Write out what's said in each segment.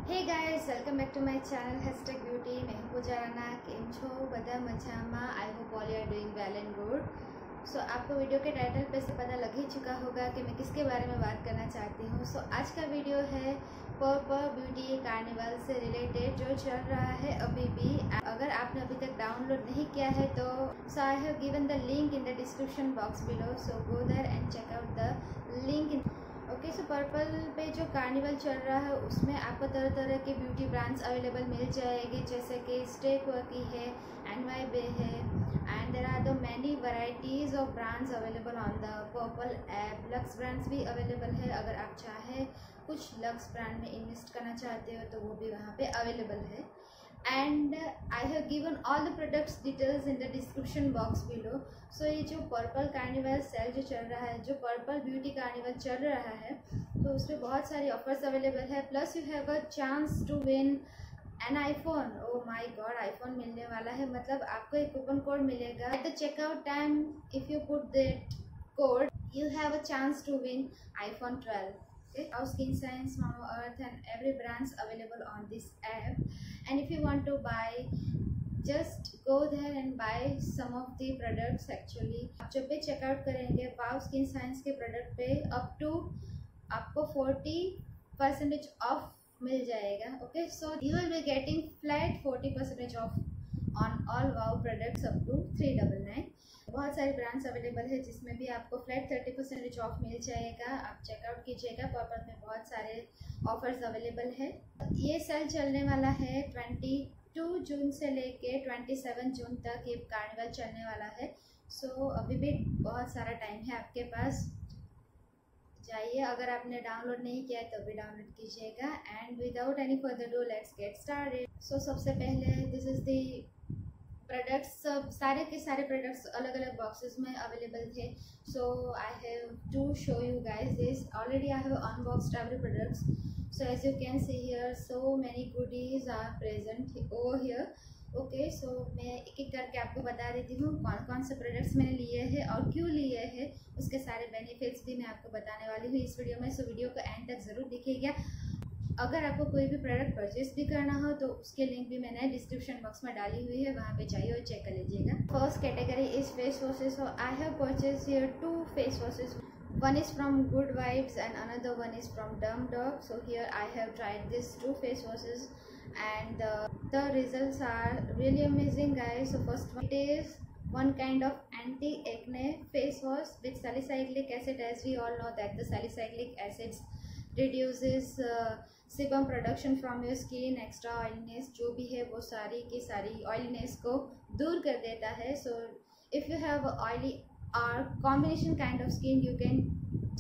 Hey guys, welcome back to my channel #beauty. मैं हूं पूजा राणा। केम छो बधा मजामा। I hope all you are doing well and good. So आपको वीडियो के टाइटल पे से पता लग ही चुका होगा कि मैं किसके बारे में बात करना चाहती हूं। सो आज का वीडियो है पर्पल ब्यूटी कार्निवल से रिलेटेड जो चल रहा है अभी भी। अगर आपने अभी तक डाउनलोड नहीं किया है तो I have given the link in the description box below. So go there and check out the link. Okay, so Purple पे जो कार्निवल चल रहा है उसमें आपको तरह तरह के ब्यूटी ब्रांड्स अवेलेबल मिल जाएंगे, जैसे कि स्टे क्वर्की है, NY बे है, and there are the many varieties of brands available on the Purple app. Luxe brands भी अवेलेबल है। अगर आप चाहे कुछ लक्स ब्रांड में इन्वेस्ट करना चाहते हो तो वो भी वहाँ पे अवेलेबल है। And I have given all the products details in the description box below. So ये जो पर्पल कार्निवल सेल जो चल रहा है, जो पर्पल ब्यूटी कार्निवल चल रहा है, तो उसमें बहुत सारी ऑफर्स अवेलेबल है। Plus you have a chance to win an iPhone. Oh my God, iPhone मिलने वाला है। मतलब आपको एक कूपन कोड मिलेगा at the checkout time. If you put that code you have a chance to win iPhone 12. Okay, our Skin Science, Mama Earth and every brands available on this app. And if you want to buy, just go there and buy some of the products. Actually आप जब भी checkout करेंगे Wow Skin Science के product पे up to आपको 40% off मिल जाएगा। Okay, so you will be getting flat 40% off on all Wow products up to 399। बहुत सारे ब्रांड्स अवेलेबल है जिसमें भी आपको फ्लैट 30% ऑफ मिल जाएगा। आप चेकआउट कीजिएगा। पर्पल में बहुत सारे ऑफर्स अवेलेबल है। ये सेल चलने वाला है 22 जून से लेके 27 जून तक ये कार्निवल चलने वाला है। सो अभी भी बहुत सारा टाइम है आपके पास। जाइए, अगर आपने डाउनलोड नहीं किया है तो भी डाउनलोड कीजिएगा। And without any further do let's get started. So सबसे पहले दिस इज़ द प्रोडक्ट्स। सब सारे के सारे प्रोडक्ट्स अलग अलग बॉक्सेस में अवेलेबल थे। So I have to show you guys this. Already I have unboxed every products. So as you can see here so many goodies are present over here. Okay, so मैं एक एक करके आपको बता देती हूँ कौन कौन से प्रोडक्ट्स मैंने लिए हैं और क्यों लिए हैं। उसके सारे बेनिफिट्स भी मैं आपको बताने वाली हूँ इस वीडियो में। सो वीडियो को एंड तक ज़रूर देखिएगा। अगर आपको कोई भी प्रोडक्ट परचेज भी करना हो तो उसके लिंक भी मैंने डिस्क्रिप्शन बॉक्स में डाली हुई है, वहाँ पे जाइए और चेक कर लीजिएगा। First category is face washes. So I have purchase here 2 face washes. One is from Good Vibes and another one is from Dumb Dog. So here I have tried these 2 face washes and the results are really amazing, guys. So first one, it is one kind of anti-acne face wash with salicylic acid. As we all know that the salicylic acids reduces sebum production from your skin. Extra oiliness जो भी है वो सारी की सारी oiliness को दूर कर देता है। So if you have oily or combination kind of skin, you can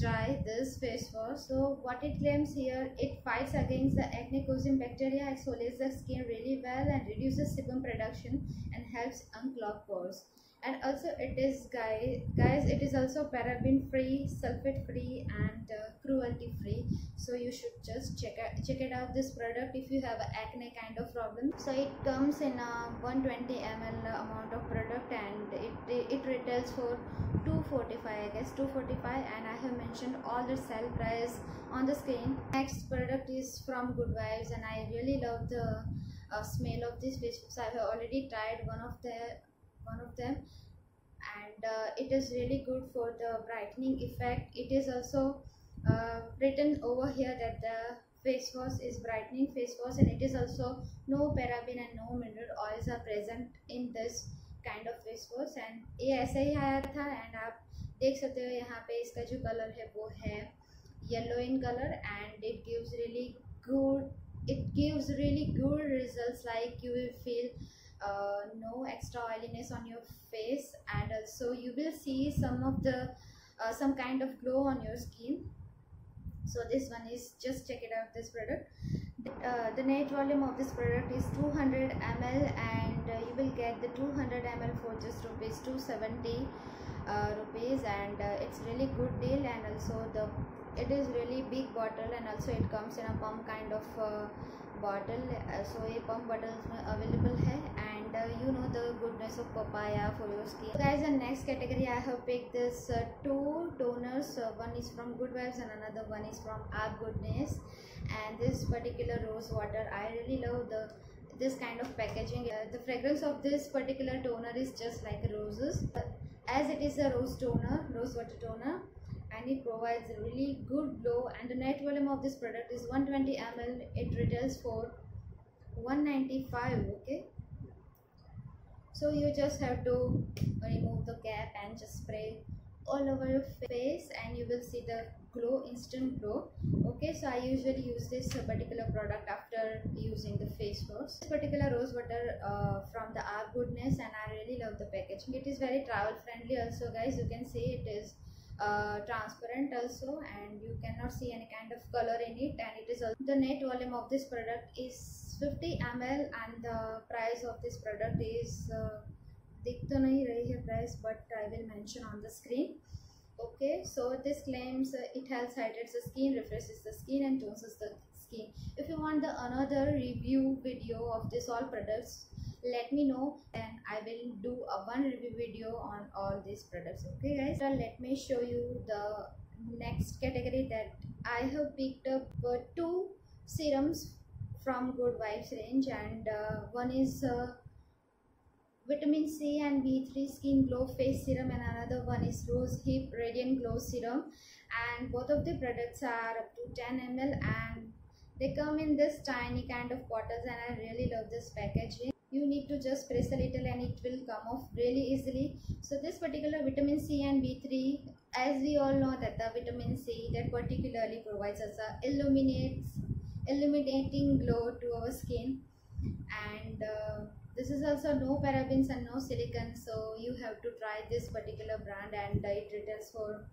try this face wash. So what it claims here, it fights against the acne causing bacteria, exfoliates the skin really well and reduces sebum production and helps unclog pores. And also it is guys it is also paraben free, sulfate free and cruelty free. So you should just check it out this product if you have acne kind of problem. So it comes in a 120 ml amount of product and it retails for 245, I guess 245, and I have mentioned all the sell price on the screen. Next product is from Good Vibes and I really love the smell of this face wash. I have already tried one of them and it is really good for the brightening effect. It is also written over here that the face wash is brightening face wash and it is also no paraben and no mineral oils are present in this kind of face wash. and ये ऐसे ही आया था and आप देख सकते हो यहाँ पे इसका जो कलर है वो है yellow in colour and it gives really good results. Like you will feel no extra oiliness on your face and also you will see some kind of glow on your skin. So this one is, just check it out, this product. The net volume of this product is 200 ml and you will get the 200 ml for just rupees 270 rupees and it's really good deal. And also it is really big bottle, and also it comes in a pump kind of bottle. So a pump bottle available hai, and you know the goodness of papaya for your skin. So guys, the next category I have picked this two toners. One is from Good Vibes and another one is from Aap Goodness. And this particular rose water, I really love this kind of packaging. The fragrance of this particular toner is just like roses, as it is a rose water toner, and it provides a really good glow. And the net volume of this product is 120 ml. It retails for 195. Okay, so you just have to remove the cap and just spray all over your face, and you will see the glow, instant glow. Okay, so I usually use this particular product after using the face wash. This particular rose water from the Aap Goodness, and I really love the packaging. It is very travel friendly also, guys. You can see it is transparent also, and you cannot see any kind of color in it. And it is also, the net volume of this product is 50 ml, and the price of this product is दिख तो नहीं रही है price, but I will mention on the screen. Okay, so this claims it helps hydrates the skin, refreshes the skin, and tones the skin. If you want the another review video of this all products, let me know, and I will do a one review video on all these products. Okay guys, so let me show you the next category that I have picked up two serums from Good Vibes range, and one is Vitamin C and B3 Skin Glow Face Serum, and another one is Rose Hip Radiant Glow Serum. And both of the products are up to 10 ml, and they come in this tiny kind of bottles, and I really love this packaging. You need to just press a little and it will come off really easily. So this particular Vitamin C and B3, as we all know that the Vitamin C that particularly provides us a illuminating glow to our skin, and this is also no parabens and no silicone, so you have to try this particular brand, and it retails for,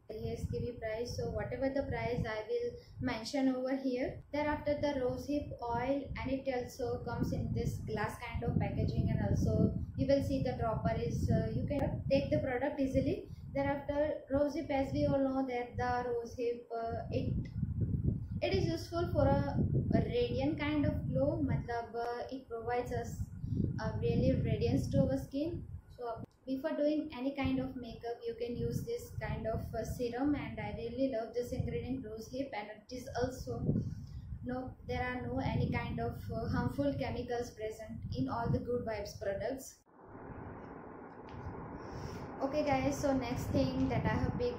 here's give price, so whatever the price I will mention over here. Thereafter the rose hip oil, and it also comes in this glass kind of packaging, and also you will see the dropper is you can take the product easily. Thereafter rose hip, as we all know that the rose hip it is useful for a radiant kind of glow. Matlab it provides us a really radiance to our skin. So before doing any kind of makeup, you can use this kind of serum, and I really love this ingredient rose hip, and it is also there are no any kind of harmful chemicals present in all the Good Vibes products. Okay guys, so next thing that I have picked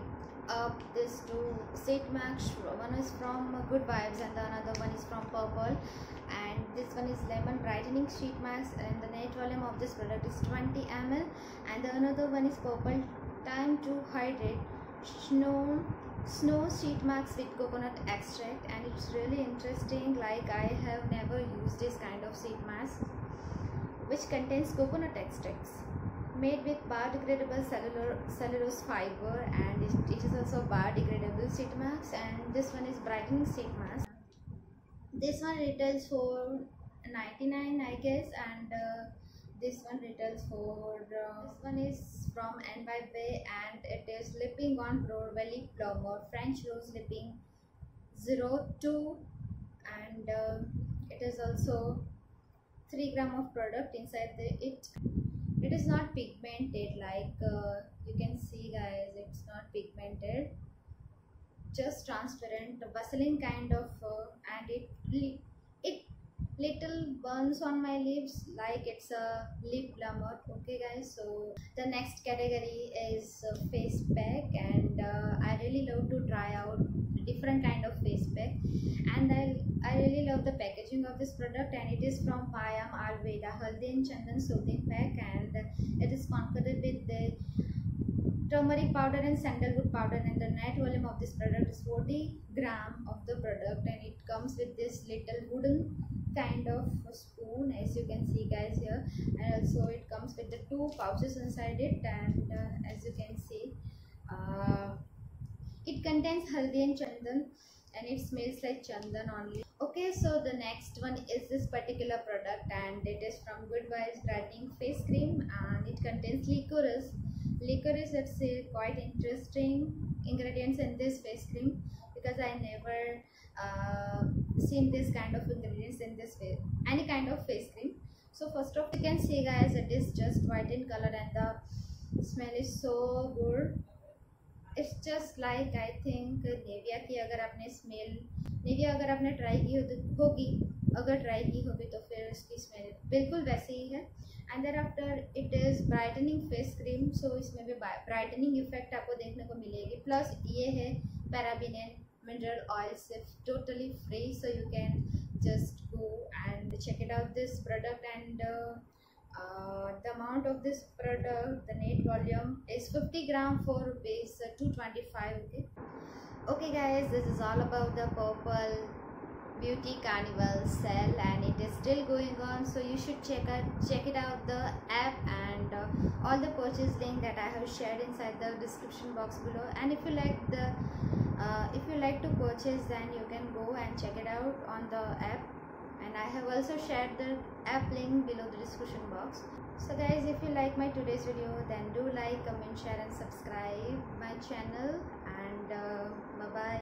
up this two sheet mask. One is from Good Vibes and the another one is from Purple, and this one is lemon brightening sheet mask, and the net volume of this product is 20 ml, and the another one is Purple time to hydrate snow sheet mask with coconut extract, and it's really interesting. Like, I have never used this kind of sheet mask which contains coconut extracts made with biodegradable cellulose fiber, and it is also biodegradable sheet mask. And this one is brightening sheet mask. This one retails for 99 I guess, and this one retails for this one is from NYB, and it is Lipping on Pro Valley Plum or French Rose Lipping 02, and it is also 3 gram of product inside it. It is not pigmented, like you can see guys, it's not pigmented, just transparent Vaseline kind of, and it little burns on my lips like it's a lip plumber. Okay guys, so the next category is face pack, and I really love to try out different kind of face pack, and I really love the packaging of this product, and it is from Payam Ayurveda Haldi and Chandan Soothing Pack, and it is concocted with the turmeric powder and sandalwood powder, and the net volume of this product is 40 gram of the product, and it comes with this little wooden kind of spoon, as you can see guys here, and also it comes with the 2 pouches inside it, and as you can see it contains haldi and chandan, and it smells like chandan only. Okay, so the next one is this particular product, and it is from Good Vibes Brightening Face Cream, and it contains licorice licorice. It's quite interesting ingredients in this face cream because I never seen this kind of ingredients in this any kind of face cream. So first of all, you can see guys, it is just white in color and the smell is so good. It's just like I think Nivea की अगर आपने smell Nivea अगर आपने try की होगी अगर try की होगी तो फिर इसकी स्मेल बिल्कुल वैसे ही है. And then after it is brightening face cream. So इसमें भी ब्राइटनिंग इफेक्ट आपको देखने को मिलेगी. प्लस ये है पैराबेन एंड mineral oil से totally free. So you can just go and check it out this product. And the amount of this product, the net volume is 50 gram for rupees 225. Okay guys, this is all about the Purple Beauty Carnival sale and it is still going on. So you should check it out the app and all the purchase link that I have shared inside the description box below. And if you like the if you like to purchase, then you can go and check it out on the app, and I have also shared the app link below the description box. So guys, if you like my today's video, then do like, comment, share and subscribe my channel. And bye bye.